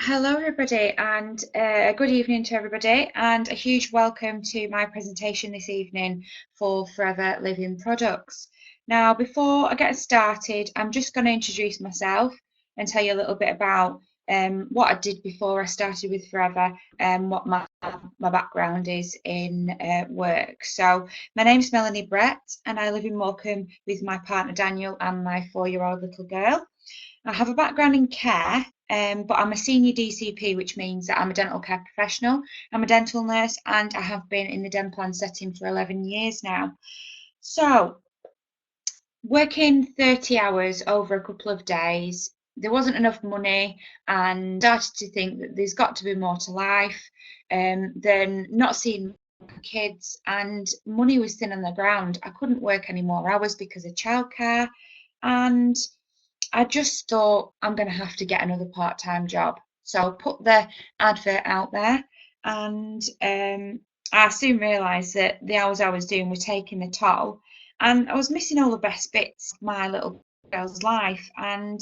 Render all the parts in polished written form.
Hello, everybody, and good evening to everybody, and a huge welcome to my presentation this evening for Forever Living Products. Now, before I get started, I'm just going to introduce myself and tell you a little bit about what I did before I started with Forever and what my background is in work. So, my name's Melanie Brett, and I live in Morecambe with my partner Daniel and my 4-year-old little girl. I have a background in care, but I'm a senior DCP, which means that I'm a dental care professional. I'm a dental nurse and I have been in the den plan setting for 11 years now. So, working 30 hours over a couple of days, there wasn't enough money, and started to think that there's got to be more to life than not seeing kids, and money was thin on the ground. I couldn't work any more hours because of childcare, and I just thought I'm going to have to get another part-time job. So I put the advert out there, and I soon realised that the hours I was doing were taking a toll, and I was missing all the best bits of my little girl's life, and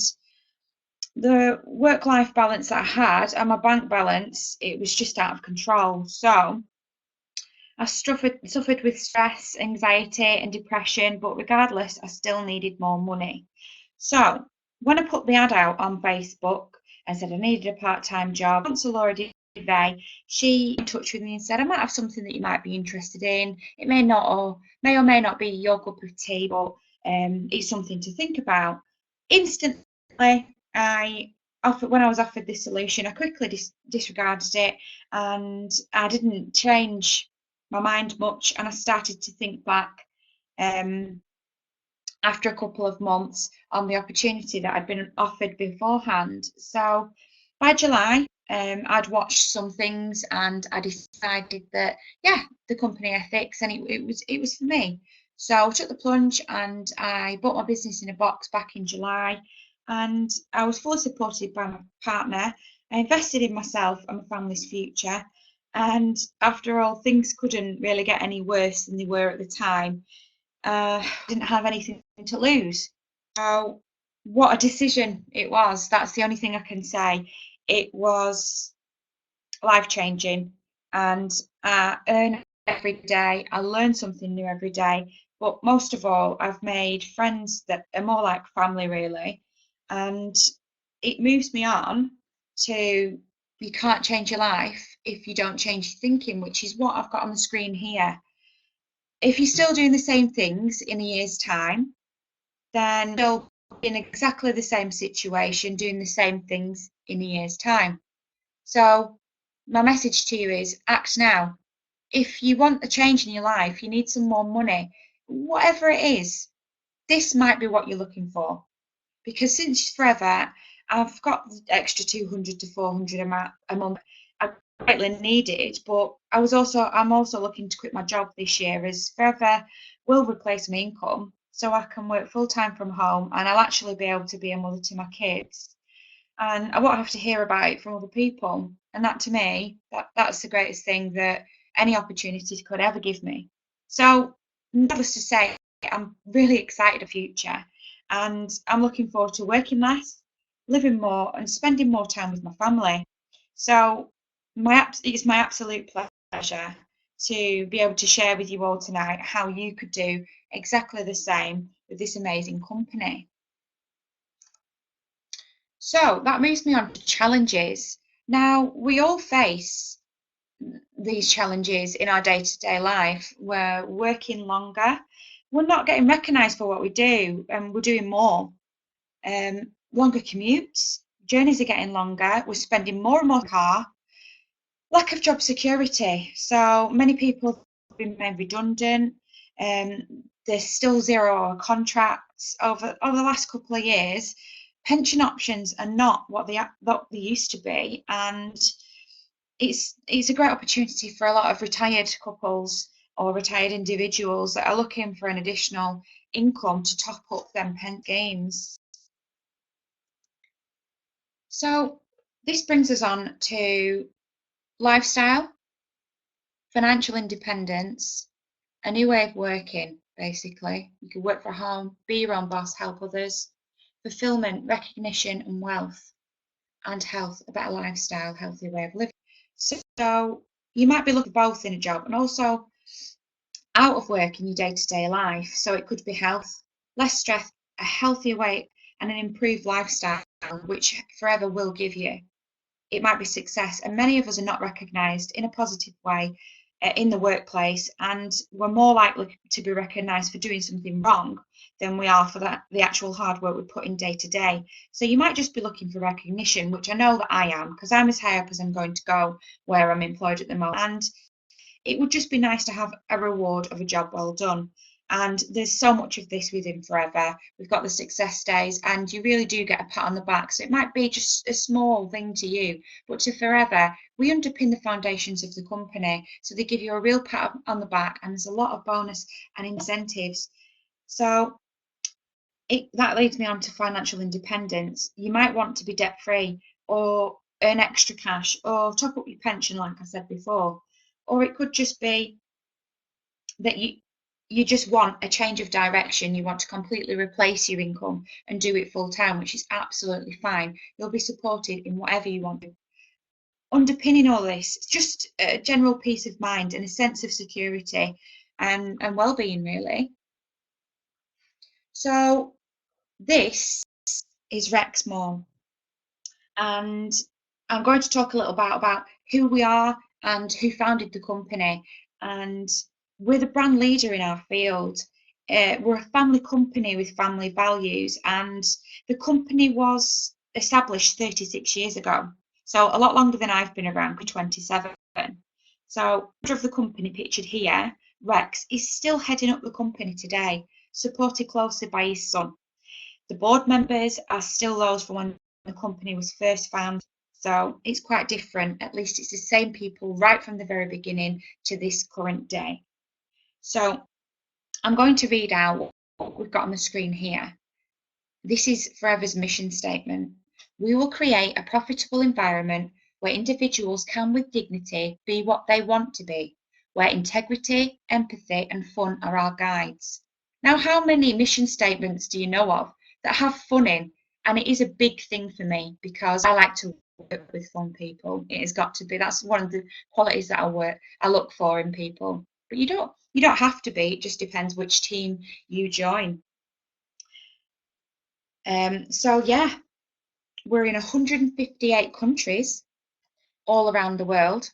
the work-life balance that I had and my bank balance, it was just out of control. So I suffered with stress, anxiety, and depression, but regardless, I still needed more money. So when I put the ad out on Facebook and said I needed a part-time job, Council Laura Devay, she in touch with me and said, I might have something that you might be interested in. It may or may not be your cup of tea, but it's something to think about. Instantly, when I was offered this solution, I quickly disregarded it, and I didn't change my mind much, and I started to think back after a couple of months on the opportunity that I'd been offered beforehand. So by July, I'd watched some things and I decided that yeah, the company ethics, and it was for me. So I took the plunge and I bought my business in a box back in July, and I was fully supported by my partner. I invested in myself and my family's future. And after all, things couldn't really get any worse than they were at the time. Didn't have anything to lose. So, what a decision it was. That's the only thing I can say. It was life changing, and I earn every day. I learn something new every day. But most of all, I've made friends that are more like family, really. And it moves me on to you can't change your life if you don't change your thinking, which is what I've got on the screen here. If you're still doing the same things in a year's time, then you'll be in exactly the same situation, doing the same things in a year's time. So, my message to you is act now. If you want a change in your life, you need some more money, whatever it is, this might be what you're looking for. Because since Forever, I've got the extra 200 to 400 a month I greatly needed, but I'm also looking to quit my job this year, as Forever will replace my income, so I can work full time from home and I'll actually be able to be a mother to my kids, and I won't have to hear about it from other people. And that, to me, that's the greatest thing that any opportunity could ever give me. So, needless to say, I'm really excited for the future, and I'm looking forward to working less, living more, and spending more time with my family. So, it's my absolute pleasure to be able to share with you all tonight how you could do exactly the same with this amazing company. So that moves me on to challenges. Now, we all face these challenges in our day-to-day life. We're working longer, we're not getting recognised for what we do, and we're doing more. Longer commutes, journeys are getting longer, we're spending more and more car, lack of job security. So many people have been made redundant. There's still 0 hour contracts over the last couple of years. Pension options are not what they used to be, and it's a great opportunity for a lot of retired couples or retired individuals that are looking for an additional income to top up them pent gains. So this brings us on to lifestyle, financial independence, a new way of working, basically. You can work from home, be your own boss, help others, fulfillment, recognition, and wealth. and health, a better lifestyle, healthier way of living. So you might be looking both in a job and also out of work in your day-to-day life. So it could be health, less stress, a healthier weight, and an improved lifestyle, which Forever will give you. It might be success, and many of us are not recognised in a positive way in the workplace, and we're more likely to be recognised for doing something wrong than we are for the actual hard work we put in day to day. So you might just be looking for recognition, which I know that I am, because I'm as high up as I'm going to go where I'm employed at the moment. And it would just be nice to have a reward of a job well done. And there's so much of this within Forever. We've got the success days, and you really do get a pat on the back. So it might be just a small thing to you, but to Forever, we underpin the foundations of the company. So they give you a real pat on the back, and there's a lot of bonus and incentives. So that leads me on to financial independence. You might want to be debt free, or earn extra cash, or top up your pension, like I said before. Or it could just be that you just want a change of direction. You want to completely replace your income and do it full time, which is absolutely fine. You'll be supported in whatever you want to do. Underpinning all this, just a general peace of mind and a sense of security and well-being, really. So this is Rexmore, and I'm going to talk a little about who we are and who founded the company. And we're the brand leader in our field. We're a family company with family values, and the company was established 36 years ago, so a lot longer than I've been around, 27. So of the company pictured here, Rex, is still heading up the company today, supported closely by his son. The board members are still those from when the company was first founded, so it's quite different. At least it's the same people right from the very beginning to this current day. So I'm going to read out what we've got on the screen here. This is Forever's mission statement. We will create a profitable environment where individuals can with dignity be what they want to be, where integrity, empathy and fun are our guides. Now, how many mission statements do you know of that have fun in? And it is a big thing for me because I like to work with fun people. It has got to be. That's one of the qualities that I look for in people. But you don't have to be. It just depends which team you join. So yeah, we're in 158 countries all around the world,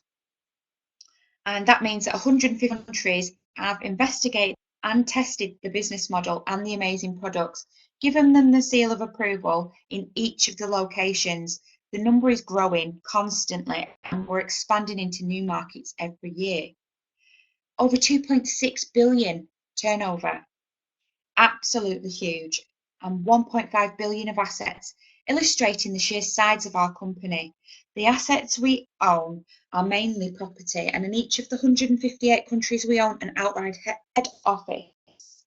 and that means that 150 countries have investigated and tested the business model and the amazing products, given them the seal of approval in each of the locations. The number is growing constantly, and we're expanding into new markets every year. Over 2.6 billion turnover, absolutely huge, and 1.5 billion of assets, illustrating the sheer size of our company. The assets we own are mainly property, and in each of the 158 countries we own an outright head office.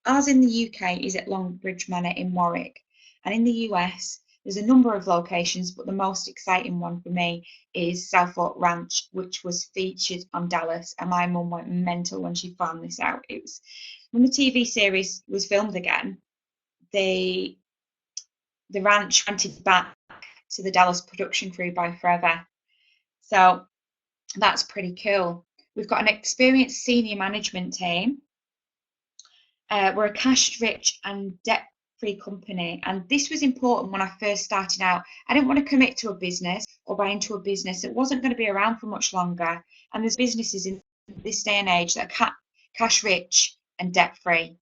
Ours in the UK is at Longbridge Manor in Warwick, and in the US there's a number of locations, but the most exciting one for me is Southfork Ranch, which was featured on Dallas, and my mum went mental when she found this out. It was when the TV series was filmed again, the ranch rented back to the Dallas production crew by Forever. So that's pretty cool. We've got an experienced senior management team. We're a cash-rich and debt-free company, and this was important when I first started out. I didn't want to commit to a business or buy into a business that wasn't going to be around for much longer, and there's businesses in this day and age that are cash-rich and debt-free,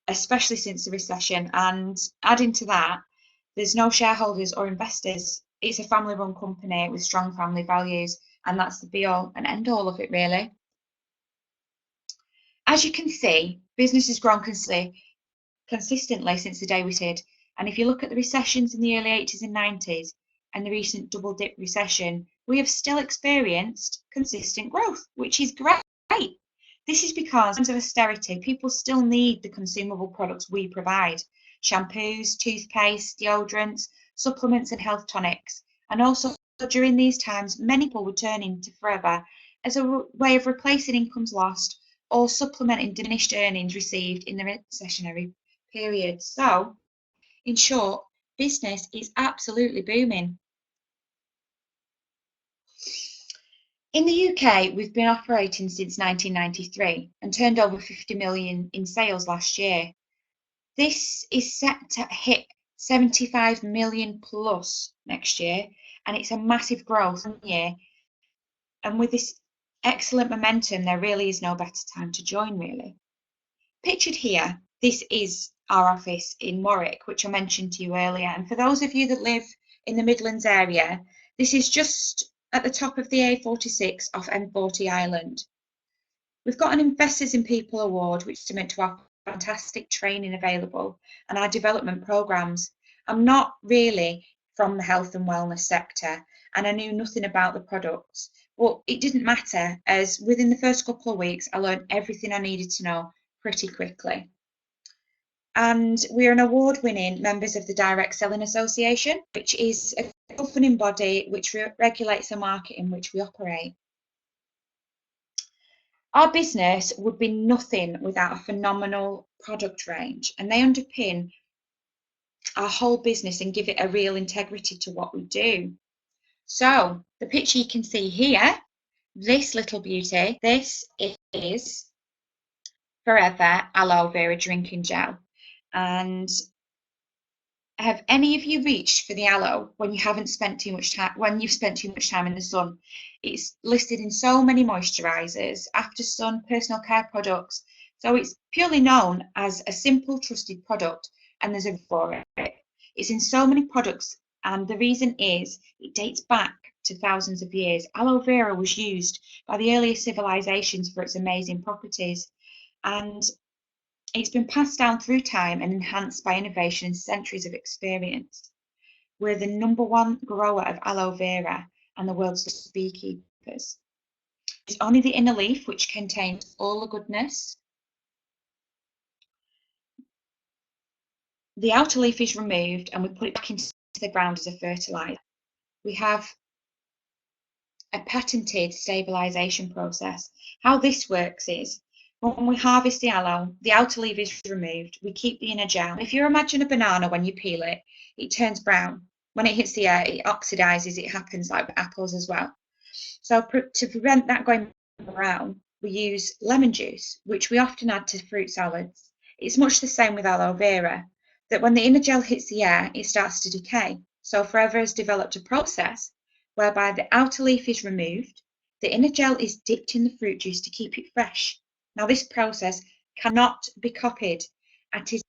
especially since the recession. And adding to that, there's no shareholders or investors. It's a family-run company with strong family values, and that's the be-all and end-all of it, really. As you can see, business has grown consistently since the day we did. And if you look at the recessions in the early 80s and 90s and the recent double dip recession, we have still experienced consistent growth, which is great. This is because in terms of austerity, people still need the consumable products we provide: shampoos, toothpaste, deodorants, supplements and health tonics. And also during these times, many people were turning to Forever as a way of replacing incomes lost or supplementing diminished earnings received in the recessionary period. So, in short, business is absolutely booming. In the UK, we've been operating since 1993 and turned over 50 million in sales last year. This is set to hit 75 million plus next year, and it's a massive growth year. And with this excellent momentum, there really is no better time to join, really. Pictured here, this is our office in Warwick, which I mentioned to you earlier. And for those of you that live in the Midlands area, this is just at the top of the A46 off M40 Island. We've got an Investors in People award, which is meant to have fantastic training available and our development programs. I'm not really from the health and wellness sector, and I knew nothing about the products, but it didn't matter, as within the first couple of weeks I learned everything I needed to know pretty quickly. And we're an award-winning members of the Direct Selling Association, which is a governing body which regulates the market in which we operate. Our business would be nothing without a phenomenal product range, and they underpin our whole business and give it a real integrity to what we do. So the picture you can see here, this little beauty, this is Forever Aloe Vera Drinking Gel. And have any of you reached for the aloe when you haven't spent too much time, when you've spent too much time in the sun? It's listed in so many moisturisers, after sun, personal care products. So it's purely known as a simple, trusted product, and there's a for it. It's in so many products, and the reason is it dates back to thousands of years. Aloe vera was used by the earliest civilizations for its amazing properties, and it's been passed down through time and enhanced by innovation and centuries of experience. We're the #1 grower of aloe vera and the world's beekeepers. It's only the inner leaf which contains all the goodness. The outer leaf is removed and we put it back into the ground as a fertiliser. We have a patented stabilisation process. How this works is, when we harvest the aloe, the outer leaf is removed. We keep the inner gel. If you imagine a banana, when you peel it, it turns brown. When it hits the air, it oxidizes. It happens like with apples as well. So to prevent that going brown, we use lemon juice, which we often add to fruit salads. It's much the same with aloe vera, that when the inner gel hits the air, it starts to decay. So Forever has developed a process whereby the outer leaf is removed, the inner gel is dipped in the fruit juice to keep it fresh. Now, this process cannot be copied and is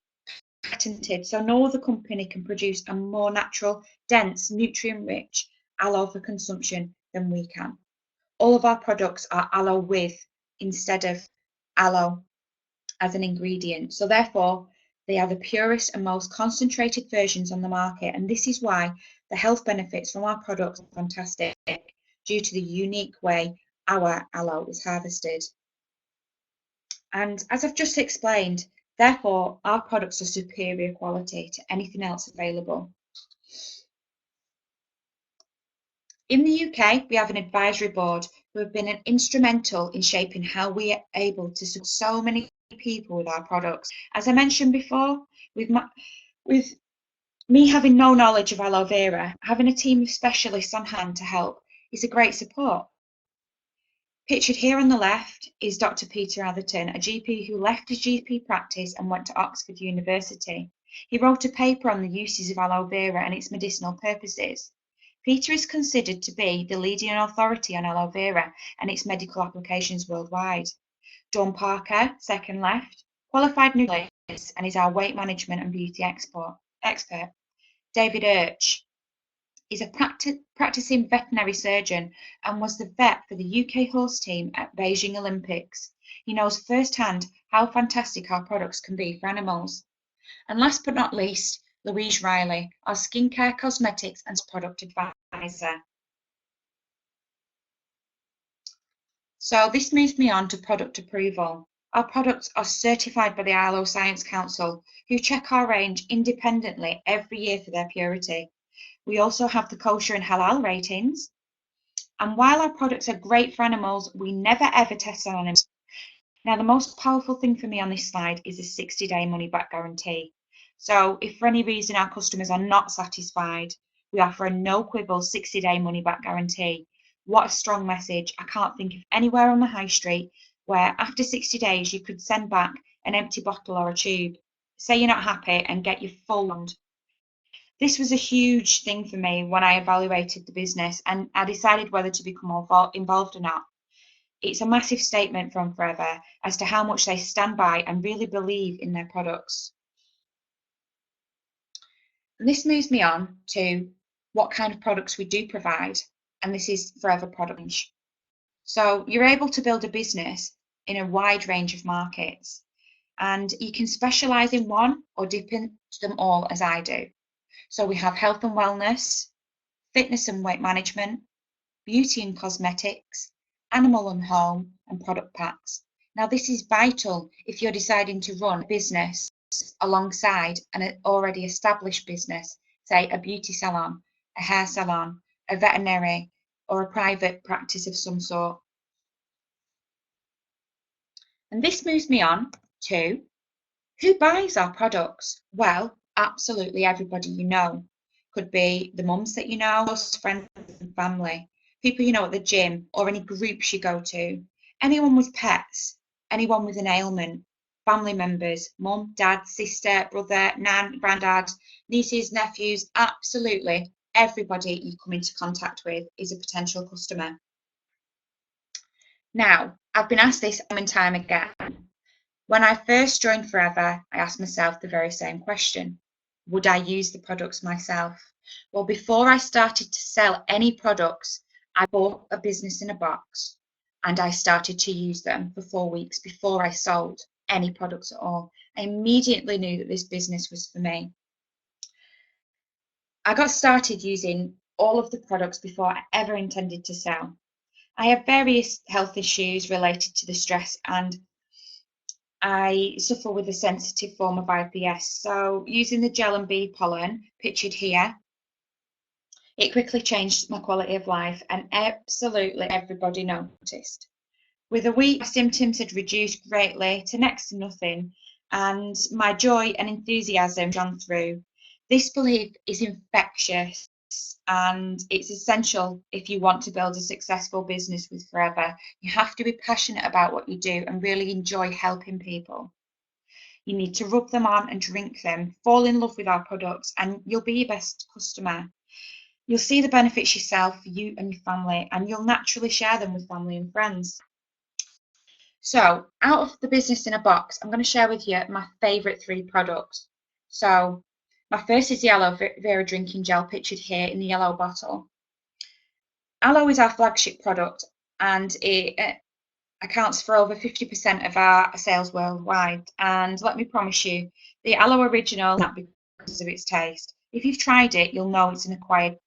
patented, so no other company can produce a more natural, dense, nutrient-rich aloe for consumption than we can. All of our products are aloe with instead of aloe as an ingredient, so therefore they are the purest and most concentrated versions on the market, and this is why the health benefits from our products are fantastic due to the unique way our aloe is harvested. And as I've just explained, therefore, our products are superior quality to anything else available. In the UK, we have an advisory board who have been instrumental in shaping how we are able to support so many people with our products. As I mentioned before, with me having no knowledge of aloe vera, having a team of specialists on hand to help is a great support. Pictured here on the left is Dr. Peter Atherton, a GP who left his GP practice and went to Oxford University. He wrote a paper on the uses of aloe vera and its medicinal purposes. Peter is considered to be the leading authority on aloe vera and its medical applications worldwide. Dawn Parker, second left, qualified nutritionist and is our weight management and beauty expert. David Urch is a practicing veterinary surgeon and was the vet for the UK horse team at Beijing Olympics. He knows firsthand how fantastic our products can be for animals. And last but not least, Louise Riley, our skincare, cosmetics and product advisor. So this moves me on to product approval. Our products are certified by the ILO Science Council, who check our range independently every year for their purity. We also have the kosher and halal ratings. And while our products are great for animals, we never ever test on animals. Now, the most powerful thing for me on this slide is a 60-day money-back guarantee. So if for any reason our customers are not satisfied, we offer a no quibble 60-day money back guarantee. What a strong message. I can't think of anywhere on the high street where after 60 days you could send back an empty bottle or a tube, say you're not happy, and get your full refund. This was a huge thing for me when I evaluated the business and I decided whether to become involved or not. It's a massive statement from Forever as to how much they stand by and really believe in their products. And this moves me on to what kind of products we do provide, and this is Forever product range. So you're able to build a business in a wide range of markets, and you can specialize in one or dip into them all as I do. So we have health and wellness, fitness and weight management, beauty and cosmetics, animal and home, and product packs. Now, this is vital if you're deciding to run a business alongside an already established business, say a beauty salon, a hair salon, a veterinary, or a private practice of some sort. And this moves me on to who buys our products? Well, absolutely everybody you know. Could be the mums that you know, close friends and family, people you know at the gym or any groups you go to, anyone with pets, anyone with an ailment, family members, mum, dad, sister, brother, nan, granddad, nieces, nephews, absolutely everybody you come into contact with is a potential customer. Now, I've been asked this time and time again. When I first joined Forever, I asked myself the very same question. Would I use the products myself? Well, before I started to sell any products, I bought a business in a box and I started to use them for 4 weeks before I sold any products at all. I immediately knew that this business was for me. I got started using all of the products before I ever intended to sell. I have various health issues related to the stress, and I suffer with a sensitive form of IBS. So using the gel and bee pollen pictured here, it quickly changed my quality of life and absolutely everybody noticed. With a week, my symptoms had reduced greatly to next to nothing, and my joy and enthusiasm shone through. This belief is infectious and it's essential if you want to build a successful business with Forever. You have to be passionate about what you do and really enjoy helping people. You need to rub them on and drink them, fall in love with our products, and you'll be your best customer. You'll see the benefits yourself, for you and your family, and you'll naturally share them with family and friends. So, out of the business in a box, I'm going to share with you my favourite 3 products. So, my first is the Aloe Vera drinking gel pictured here in the yellow bottle. Aloe is our flagship product and it accounts for over 50% of our sales worldwide. And let me promise you, the Aloe Original is not because of its taste. If you've tried it, you'll know it's an acquired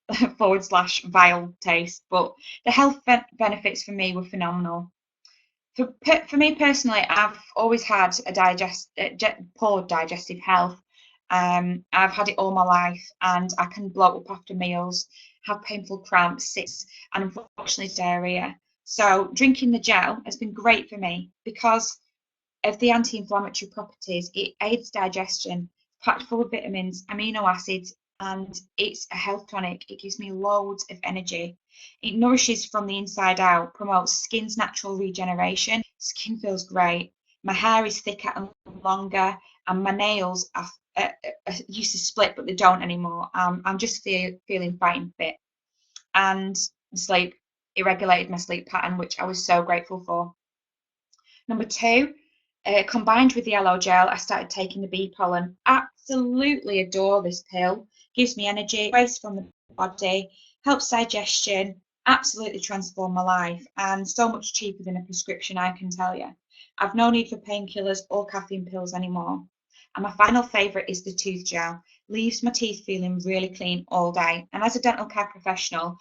/ vile taste, but the health benefits for me were phenomenal. For me personally, I've always had poor digestive health. I've had it all my life, and I can bloat up after meals, have painful cramps, and unfortunately diarrhea. So drinking the gel has been great for me because of the anti-inflammatory properties. It aids digestion, packed full of vitamins, amino acids, and it's a health tonic. It gives me loads of energy. It nourishes from the inside out, promotes skin's natural regeneration. Skin feels great. My hair is thicker and longer, and my nails are used to split, but they don't anymore. I'm just feeling fine and fit. And sleep, it regulated my sleep pattern, which I was so grateful for. Number 2, combined with the aloe gel, I started taking the bee pollen. Absolutely adore this pill. Gives me energy, waste from the body, helps digestion, absolutely transformed my life, and so much cheaper than a prescription, I can tell you. I've no need for painkillers or caffeine pills anymore. And my final favourite is the tooth gel. Leaves my teeth feeling really clean all day. And as a dental care professional,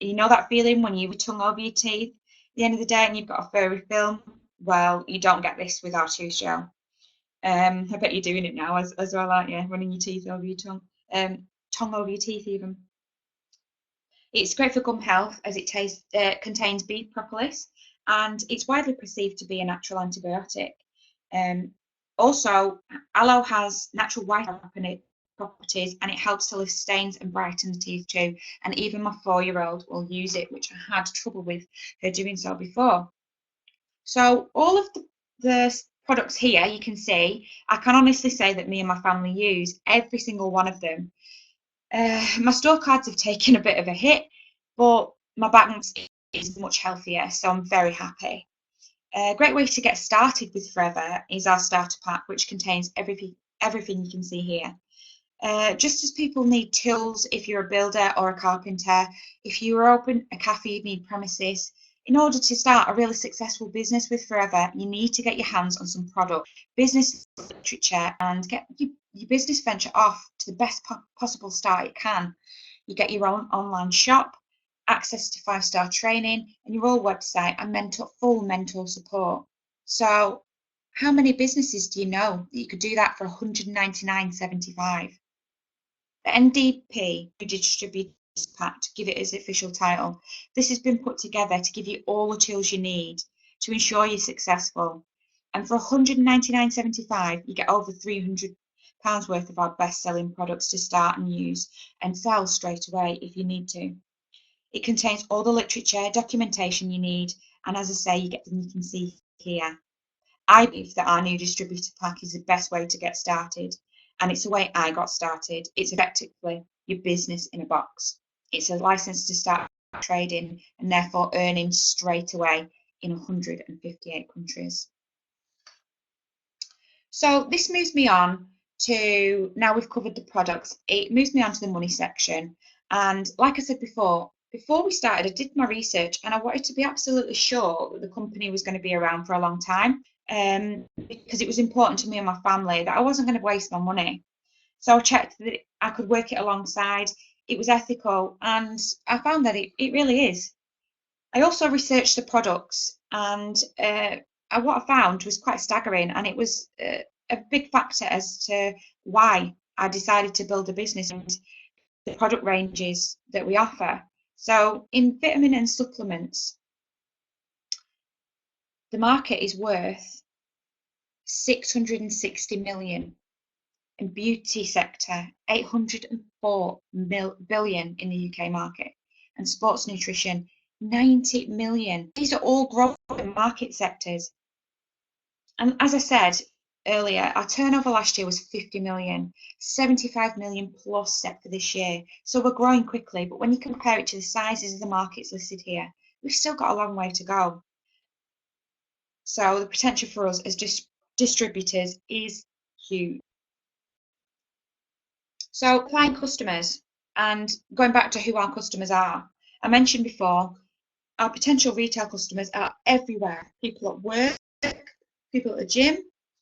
you know that feeling when you have your tongue over your teeth at the end of the day and you've got a furry film? Well, you don't get this with our tooth gel. I bet you're doing it now as well, aren't you? Running your teeth over your tongue. Tongue over your teeth even. It's great for gum health as it contains bee propolis and it's widely perceived to be a natural antibiotic. Also, aloe has natural whitening properties, and it helps to lift stains and brighten the teeth too. And even my 4-year-old will use it, which I had trouble with her doing so before. So all of the products here, you can see, I can honestly say that me and my family use every single one of them. My store cards have taken a bit of a hit, but my balance is much healthier, so I'm very happy. A great way to get started with Forever is our starter pack, which contains everything you can see here. Just as people need tools if you're a builder or a carpenter, if you are open a cafe, you need premises. In order to start a really successful business with Forever, you need to get your hands on some product, business literature, and get your business venture off to the best possible start it can. You get your own online shop, access to 5-star training, and your own website and full mentor support. So, how many businesses do you know that you could do that for $199.75? The NDP Distributors Pack, to give it its official title. This has been put together to give you all the tools you need to ensure you're successful. And for $199.75, you get over £300 worth of our best-selling products to start and use and sell straight away if you need to. It contains all the literature, documentation you need, and as I say, you get them you can see here. I believe that our new distributor pack is the best way to get started, and it's the way I got started. It's effectively your business in a box. It's a license to start trading and therefore earning straight away in 158 countries. So this moves me on to, now we've covered the products, it moves me on to the money section. And like I said before we started, I did my research and I wanted to be absolutely sure that the company was going to be around for a long time, because it was important to me and my family that I wasn't going to waste my money. So I checked that I could work it alongside, it was ethical, and I found that it really is. I also researched the products, and what I found was quite staggering, and it was a big factor as to why I decided to build a business and the product ranges that we offer. So in vitamin and supplements, the market is worth 660 million. In beauty sector, 804 billion in the UK market, and sports nutrition, 90 million. These are all growing market sectors. And as I said earlier, our turnover last year was 50 million, 75 million plus set for this year. So we're growing quickly, but when you compare it to the sizes of the markets listed here, we've still got a long way to go. So the potential for us as distributors is huge. So client customers, and going back to who our customers are, I mentioned before, our potential retail customers are everywhere. People at work, people at the gym,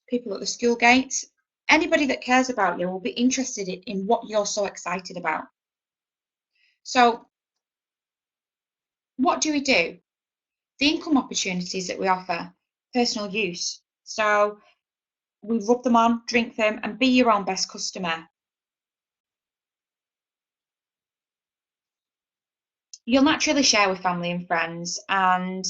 people at the school gates. Anybody that cares about you will be interested in what you're so excited about. So what do we do? The income opportunities that we offer, personal use. So we rub them on, drink them, and be your own best customer. You'll naturally share with family and friends, and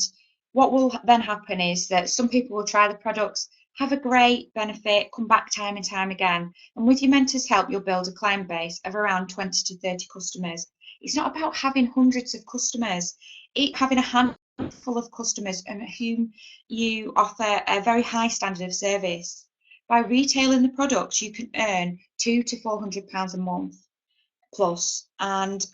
what will then happen is that some people will try the products, have a great benefit, come back time and time again, and with your mentor's help you'll build a client base of around 20 to 30 customers. It's not about having hundreds of customers, having a handful of customers and whom you offer a very high standard of service. By retailing the products you can earn £200 to £400 a month plus. And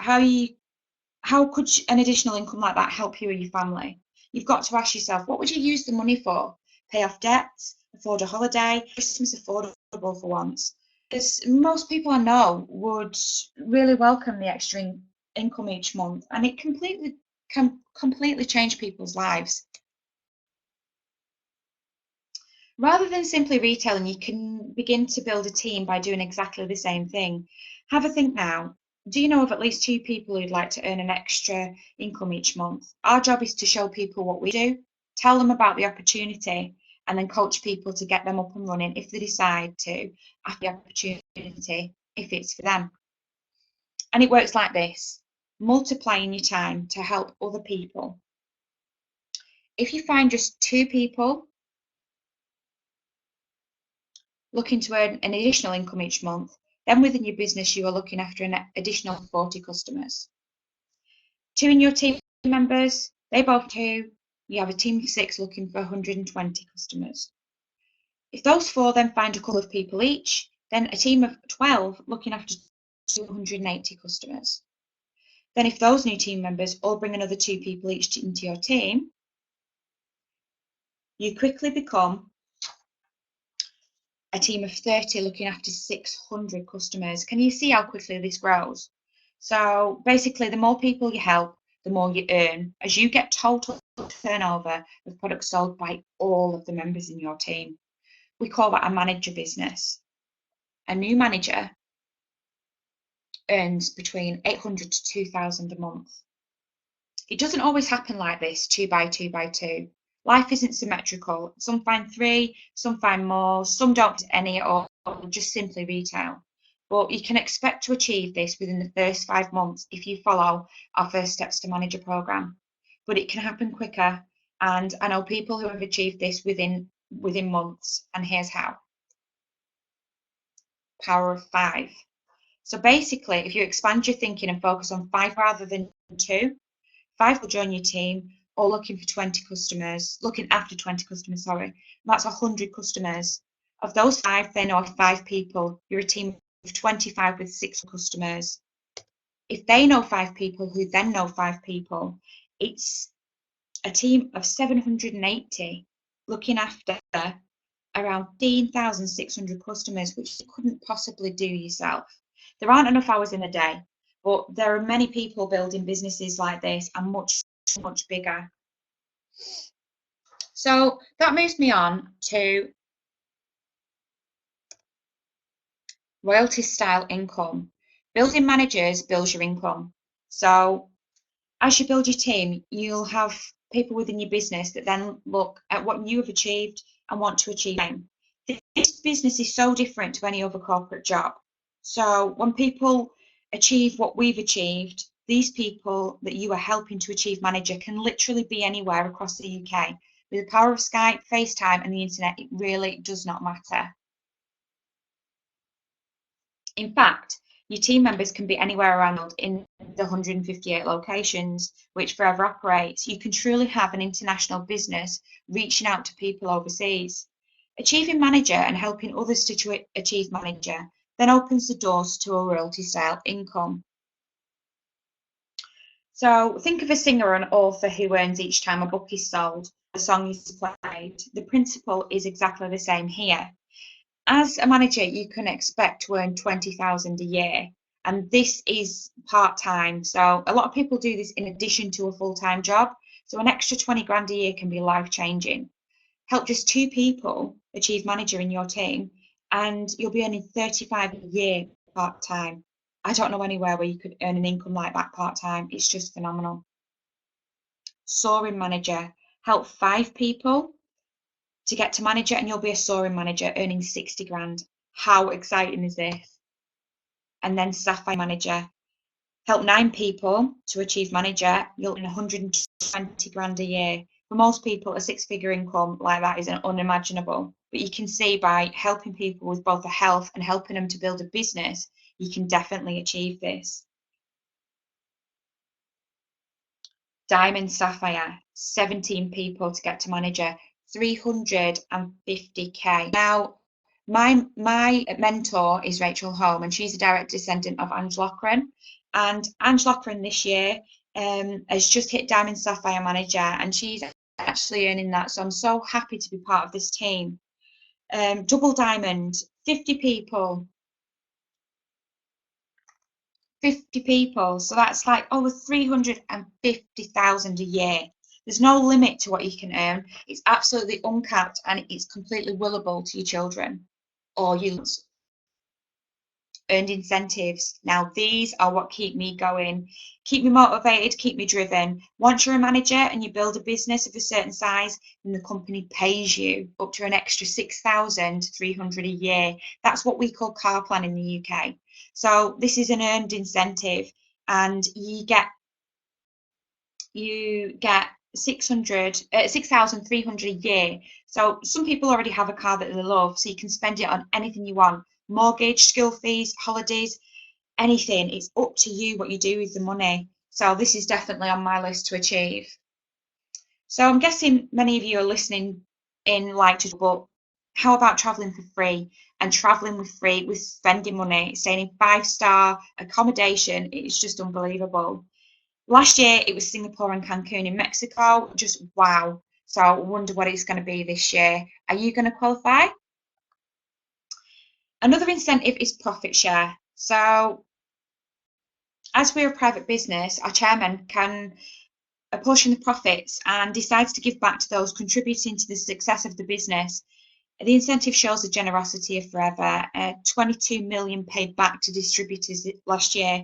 how could an additional income like that help you or your family? You've got to ask yourself, what would you use the money for? Pay off debts, afford a holiday, Christmas affordable for once. Because most people I know would really welcome the extra income each month, and it can completely change people's lives. Rather than simply retailing, you can begin to build a team by doing exactly the same thing. Have a think now. Do you know of at least 2 people who'd like to earn an extra income each month? Our job is to show people what we do, tell them about the opportunity, and then coach people to get them up and running if they decide to after the opportunity, if it's for them. And it works like this, multiplying your time to help other people. If you find just 2 people looking to earn an additional income each month, then within your business you are looking after an additional 40 customers. 2 in your team members, they both 2, you have a team of 6 looking for 120 customers. If those 4 then find a couple of people each, then a team of 12 looking after 280 customers. Then if those new team members all bring another 2 people each into your team, you quickly become a team of 30 looking after 600 customers. Can you see how quickly this grows? So basically, the more people you help, the more you earn, as you get total turnover of products sold by all of the members in your team. We call that a manager business. A new manager earns between 800 to 2,000 a month. It doesn't always happen like this, 2 by 2 by 2. Life isn't symmetrical. Some find 3, some find more, some don't get any at all, or just simply retail. But you can expect to achieve this within the first 5 months if you follow our First Steps to Manager program. But it can happen quicker, and I know people who have achieved this within months, and here's how. Power of 5. So basically, if you expand your thinking and focus on 5 rather than 2, 5 will join your team, or looking after 20 customers, that's 100 customers. Of those 5, they know 5 people. You're a team of 25 with 6 customers. If they know 5 people who then know 5 people, it's a team of 780 looking after around 15,600 customers, which you couldn't possibly do yourself. There aren't enough hours in a day, but there are many people building businesses like this and much, much bigger. So that moves me on to royalty style income. Building managers builds your income. So as you build your team, you'll have people within your business that then look at what you have achieved and want to achieve. This business is so different to any other corporate job. So when people achieve what we've achieved, these people that you are helping to achieve manager can literally be anywhere across the UK. With the power of Skype, FaceTime and the internet, it really does not matter. In fact, your team members can be anywhere around in the 158 locations which Forever operates. You can truly have an international business reaching out to people overseas. Achieving manager and helping others to achieve manager then opens the doors to a royalty style income. So think of a singer or an author who earns each time a book is sold, a song is played. The principle is exactly the same here. As a manager, you can expect to earn 20,000 a year, and this is part-time. So a lot of people do this in addition to a full-time job. So an extra 20 grand a year can be life-changing. Help just 2 people achieve manager in your team, and you'll be earning 35 a year part-time. I don't know anywhere where you could earn an income like that part-time. It's just phenomenal. Soaring manager. Help 5 people to get to manager, and you'll be a soaring manager earning 60 grand. How exciting is this? And then sapphire manager. Help 9 people to achieve manager, you'll earn 120 grand a year. For most people, a 6-figure income like that is unimaginable. But you can see by helping people with both the health and helping them to build a business, you can definitely achieve this. Diamond sapphire, 17 people to get to manager, 350k. Now, my mentor is Rachel Holm, and she's a direct descendant of Ange Loughran. And Ange Loughran this year has just hit Diamond Sapphire Manager, and she's actually earning that. So I'm so happy to be part of this team. Double Diamond, 50 people. 50 people. So that's like over 350,000 a year. There's no limit to what you can earn. It's absolutely uncapped, and it's completely willable to your children or youths. Earned incentives. Now, these are what keep me going, keep me motivated, keep me driven. Once you're a manager and you build a business of a certain size, then the company pays you up to an extra 6,300 a year. That's what we call car plan in the UK. So this is an earned incentive, and you get 6,300 a year. So some people already have a car that they love, so you can spend it on anything you want. Mortgage, school fees, holidays, anything. It's up to you what you do with the money. So this is definitely on my list to achieve. So I'm guessing many of you are listening in like to, but how about traveling for free? And traveling with free with spending money, staying in 5-star accommodation, it's just unbelievable. Last year it was Singapore and Cancun in Mexico, just wow. So I wonder what it's going to be this year. Are you going to qualify? Another incentive is profit share. So as we're a private business, our chairman can apportion the profits and decides to give back to those contributing to the success of the business. The incentive shows the generosity of Forever. 22 million paid back to distributors last year.